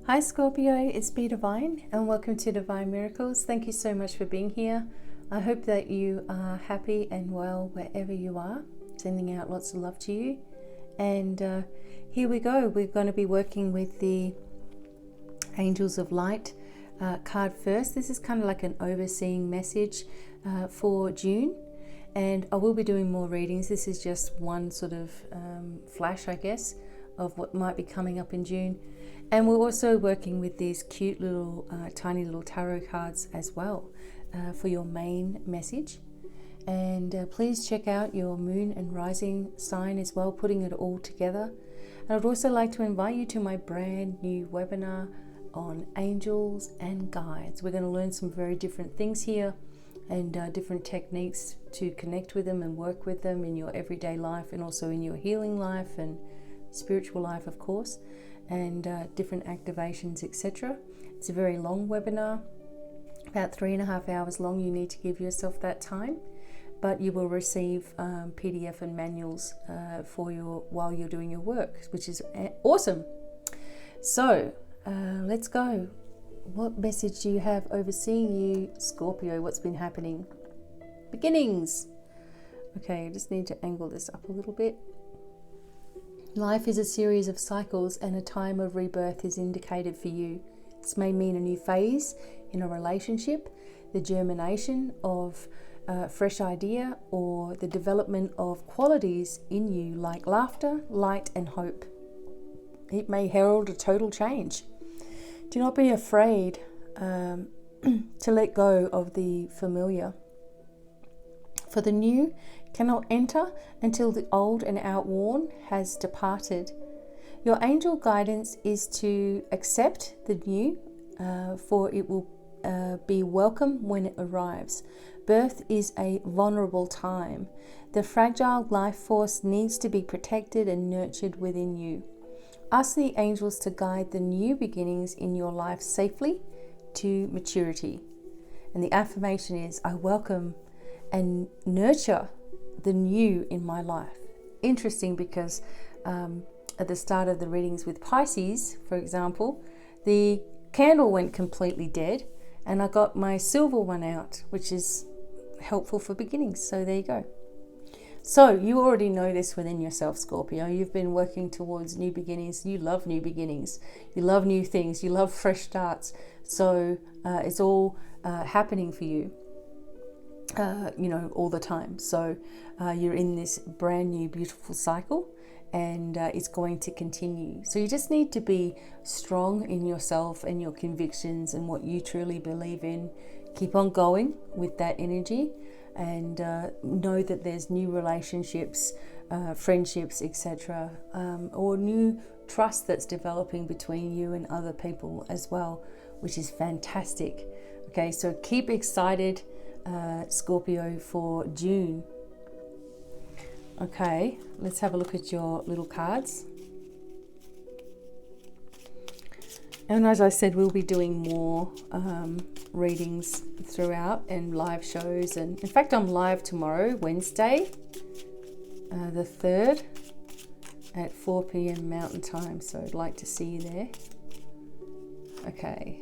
Hi Scorpio, it's BDevine and welcome to Divine Miracles. Thank you so much for being here. I hope that you are happy and well wherever you are. Sending out lots of love to you. And here we go. We're going to be working with the Angels of Light card first. This is kind of like an overseeing message for June. And I will be doing more readings. This is just one sort of flash, I guess, of what might be coming up in June. And we're also working with these cute little, tiny little tarot cards as well for your main message. And please check out your moon and rising sign as well, putting it all together. And I'd also like to invite you to my brand new webinar on angels and guides. We're going to learn some very different things here and different techniques to connect with them and work with them in your everyday life and also in your healing life and spiritual life, of course, and different activations, etc. It's a very long webinar, about 3.5 hours long. You need to give yourself that time, but you will receive PDF and manuals while you're doing your work, which is awesome. So let's go. What message do you have overseeing you, Scorpio? What's been happening? Beginnings. Okay, I just need to angle this up a little bit. Life is a series of cycles and a time of rebirth is indicated for you. This may mean a new phase in a relationship, the germination of a fresh idea, or the development of qualities in you like laughter, light, and hope. It may herald a total change. Do not be afraid to let go of the familiar. For the new cannot enter until the old and outworn has departed. Your angel guidance is to accept the new, for it will be welcome when it arrives. Birth is a vulnerable time. The fragile life force needs to be protected and nurtured within you. Ask the angels to guide the new beginnings in your life safely to maturity. And the affirmation is, I welcome and nurture the new in my life. Interesting, because at the start of the readings with Pisces, for example, the candle went completely dead and I got my silver one out, which is helpful for beginnings. So there you go. So you already know this within yourself, Scorpio. You've been working towards new beginnings. You love new beginnings. You love new things. You love fresh starts. So it's all happening for you. All the time. So you're in this brand new beautiful cycle, and it's going to continue. So you just need to be strong in yourself and your convictions and what you truly believe in. Keep on going with that energy, and know that there's new relationships, friendships, etc., or new trust that's developing between you and other people as well, which is fantastic. Okay, so keep excited, Scorpio, for June. Okay, let's have a look at your little cards. And as I said, we'll be doing more readings throughout and live shows. And in fact, I'm live tomorrow, Wednesday, the 3rd at 4 p.m. Mountain Time. So I'd like to see you there. Okay.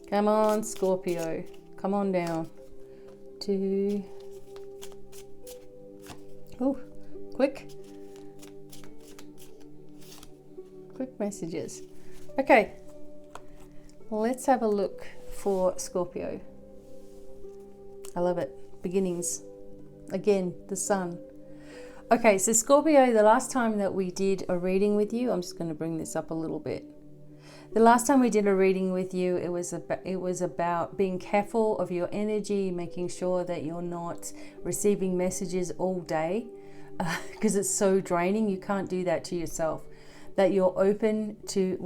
Come on, Scorpio. Come on down. Quick messages. Okay, let's have a look for Scorpio. I love it. Beginnings. Again, the sun. Okay, so Scorpio, the last time that we did a reading with you, I'm just going to bring this up a little bit. The last time we did a reading with you, it was about being careful of your energy, making sure that you're not receiving messages all day, because it's so draining. You can't do that to yourself. That you're open to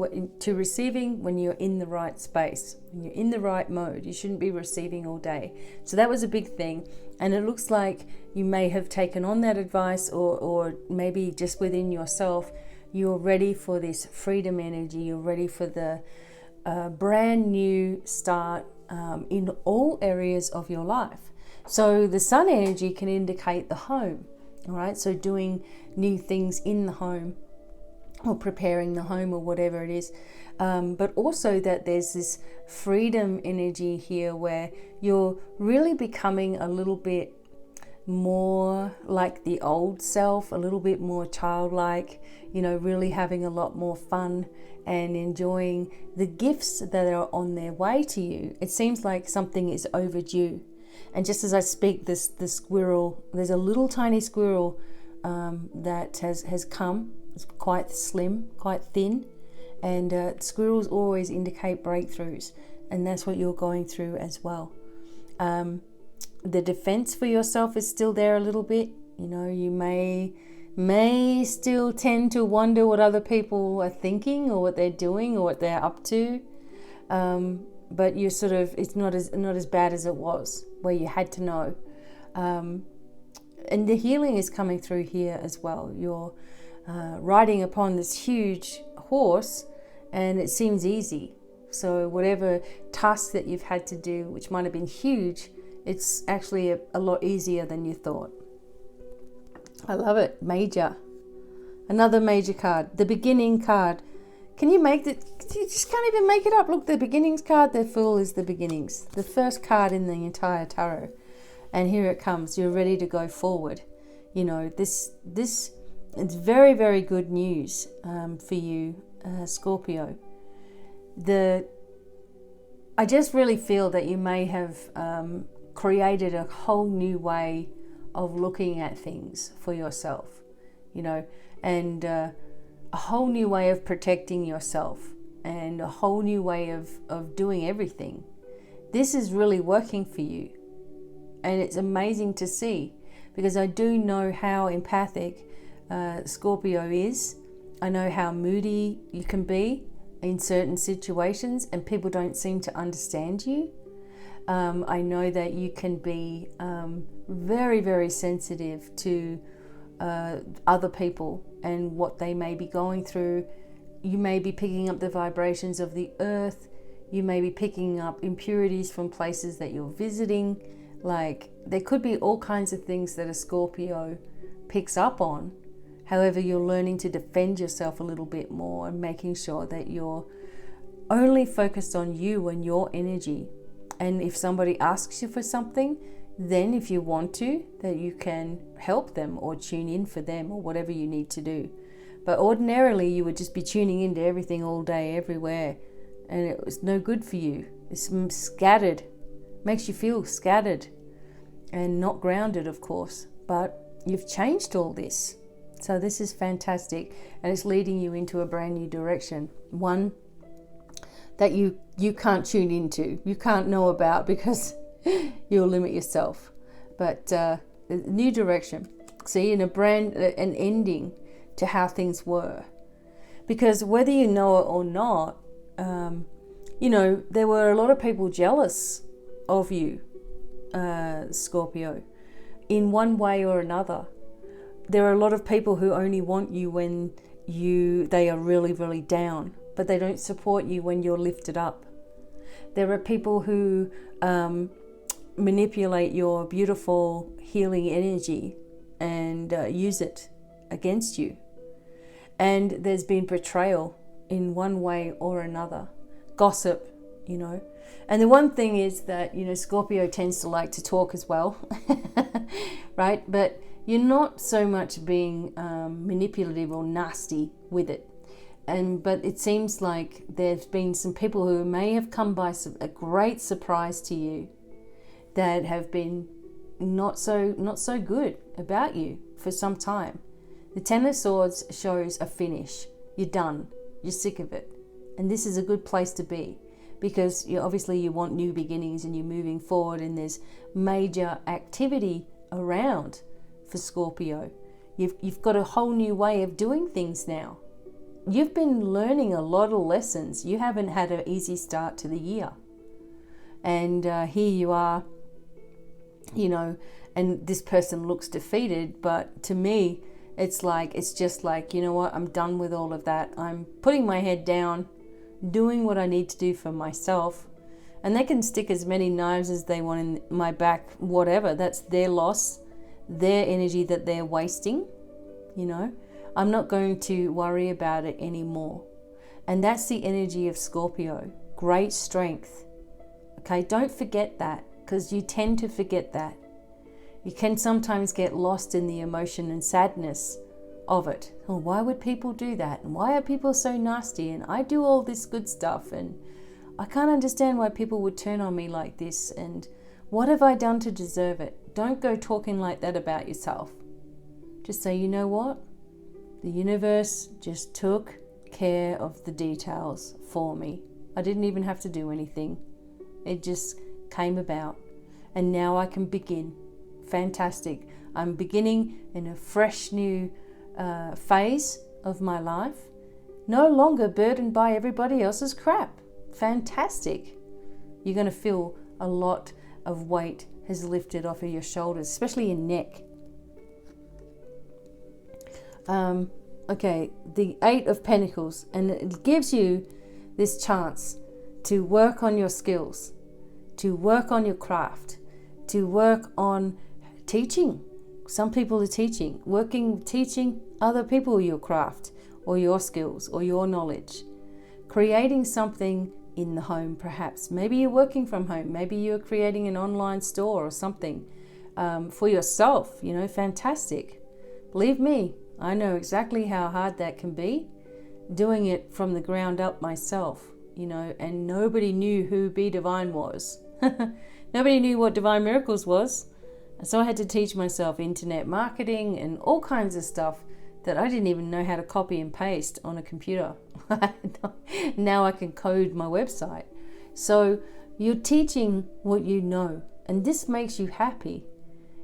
receiving when you're in the right space, when you're in the right mode. You shouldn't be receiving all day. So that was a big thing. And it looks like you may have taken on that advice, or maybe just within yourself, you're ready for this freedom energy. You're ready for the brand new start in all areas of your life. So the sun energy can indicate the home. All right, so doing new things in the home. or preparing the home or whatever it is. But also that there's this freedom energy here where you're really becoming a little bit more like the old self, a little bit more childlike, really having a lot more fun and enjoying the gifts that are on their way to you. It seems like something is overdue. And just as I speak, the squirrel, there's a little tiny squirrel that has come. It's quite slim, quite thin. And squirrels always indicate breakthroughs. And that's what you're going through as well. The defense for yourself is still there a little bit. You may still tend to wonder what other people are thinking or what they're doing or what they're up to. But you're it's not as bad as it was, where you had to know. And the healing is coming through here as well. You're riding upon this huge horse and it seems easy. So whatever task that you've had to do, which might have been huge, it's actually a lot easier than you thought. I love it. Major. Another major card. The beginning card. Can you make it? You just can't even make it up. Look, the beginnings card, the Fool is the beginnings. The first card in the entire tarot. And here it comes. You're ready to go forward. This it's very, very good news for you, Scorpio. I just really feel that you may have created a whole new way of looking at things for yourself, and a whole new way of protecting yourself and a whole new way of doing everything. This is really working for you. And it's amazing to see, because I do know how empathic Scorpio is. I know how moody you can be in certain situations and people don't seem to understand you. I know that you can be very, very sensitive to other people and what they may be going through. You may be picking up the vibrations of the earth. You may be picking up impurities from places that you're visiting. Like, there could be all kinds of things that a Scorpio picks up on. However, you're learning to defend yourself a little bit more and making sure that you're only focused on you and your energy. And if somebody asks you for something, then if you want to, that you can help them or tune in for them or whatever you need to do. But ordinarily, you would just be tuning into everything all day, everywhere. And it was no good for you. It's scattered. Makes you feel scattered and not grounded, of course. But you've changed all this. So this is fantastic. And it's leading you into a brand new direction. One that you can't tune into, you can't know about, because you'll limit yourself. But new direction. See, an ending to how things were. Because whether you know it or not, there were a lot of people jealous of you, Scorpio, in one way or another. There are a lot of people who only want you when they are really, really down, but they don't support you when you're lifted up. There are people who manipulate your beautiful healing energy and use it against you. And there's been betrayal in one way or another. Gossip, And the one thing is that, Scorpio tends to like to talk as well, right? But you're not so much being manipulative or nasty with it. But it seems like there's been some people who may have come by a great surprise to you that have been not so good about you for some time. The Ten of Swords shows a finish. You're done. You're sick of it. And this is a good place to be, because obviously you want new beginnings and you're moving forward, and there's major activity around for Scorpio. You've got a whole new way of doing things now. You've been learning a lot of lessons. You haven't had an easy start to the year. And here you are, and this person looks defeated, but to me, it's just like, you know what, I'm done with all of that. I'm putting my head down, doing what I need to do for myself. And they can stick as many knives as they want in my back, whatever. That's their loss, their energy that they're wasting, I'm not going to worry about it anymore. And that's the energy of Scorpio. Great strength. Okay, don't forget that, because you tend to forget that. You can sometimes get lost in the emotion and sadness of it. Oh, why would people do that? And why are people so nasty? And I do all this good stuff, and I can't understand why people would turn on me like this. And what have I done to deserve it? Don't go talking like that about yourself. Just say, you know what? The universe just took care of the details for me. I didn't even have to do anything. It just came about. And now I can begin. Fantastic. I'm beginning in a fresh new phase of my life. No longer burdened by everybody else's crap. Fantastic. You're going to feel a lot of weight has lifted off of your shoulders, especially your neck. Okay, the 8 of Pentacles, and it gives you this chance to work on your skills, to work on your craft, to work on teaching. Some people are teaching, teaching other people your craft or your skills or your knowledge, creating something in the home perhaps. Maybe you're working from home. Maybe you're creating an online store or something for yourself. Fantastic. Believe me, I know exactly how hard that can be, doing it from the ground up myself, and nobody knew who BDevine was. Nobody knew what Divine Miracles was. So I had to teach myself internet marketing and all kinds of stuff that I didn't even know how to copy and paste on a computer. Now I can code my website. So you're teaching what you know, and this makes you happy.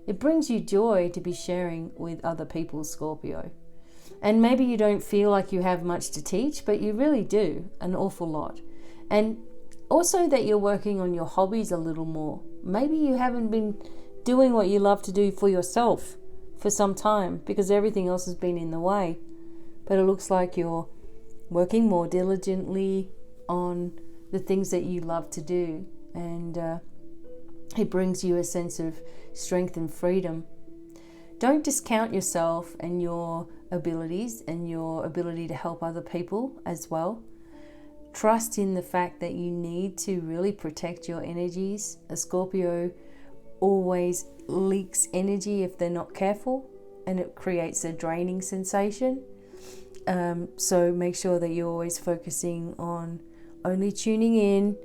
It brings you joy to be sharing with other people, Scorpio. And maybe you don't feel like you have much to teach, but you really do, an awful lot. And also that you're working on your hobbies a little more. Maybe you haven't been doing what you love to do for yourself for some time because everything else has been in the way. But it looks like you're working more diligently on the things that you love to do. And it brings you a sense of strength and freedom. Don't discount yourself and your abilities and your ability to help other people as well. Trust in the fact that you need to really protect your energies. A Scorpio always leaks energy if they're not careful, and it creates a draining sensation. So make sure that you're always focusing on only tuning in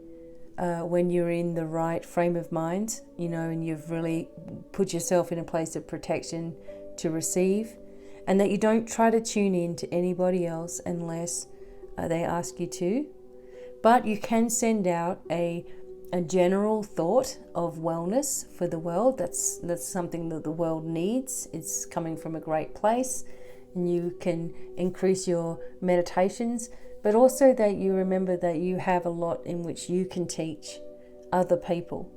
when you're in the right frame of mind, and you've really put yourself in a place of protection to receive, and that you don't try to tune in to anybody else unless they ask you to. But you can send out a general thought of wellness for the world. That's something that the world needs. It's coming from a great place, and you can increase your meditations, but also that you remember that you have a lot in which you can teach other people,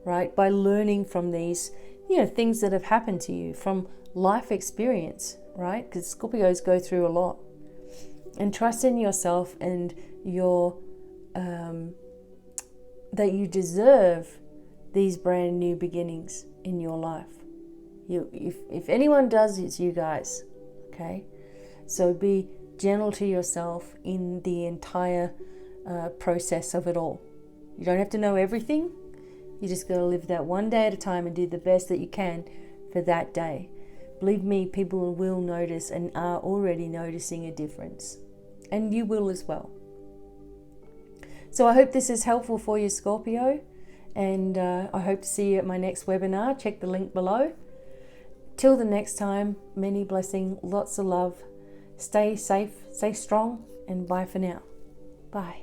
right? By learning from these, things that have happened to you from life experience, right? Because Scorpios go through a lot. And trust in yourself and your that you deserve these brand new beginnings in your life. If anyone does, it's you guys, okay? So be gentle to yourself in the entire process of it all. You don't have to know everything. You just got to live that one day at a time and do the best that you can for that day. Believe me, people will notice and are already noticing a difference. And you will as well. So I hope this is helpful for you, Scorpio. And I hope to see you at my next webinar. Check the link below. Till the next time, many blessings, lots of love. Stay safe, stay strong, and bye for now. Bye.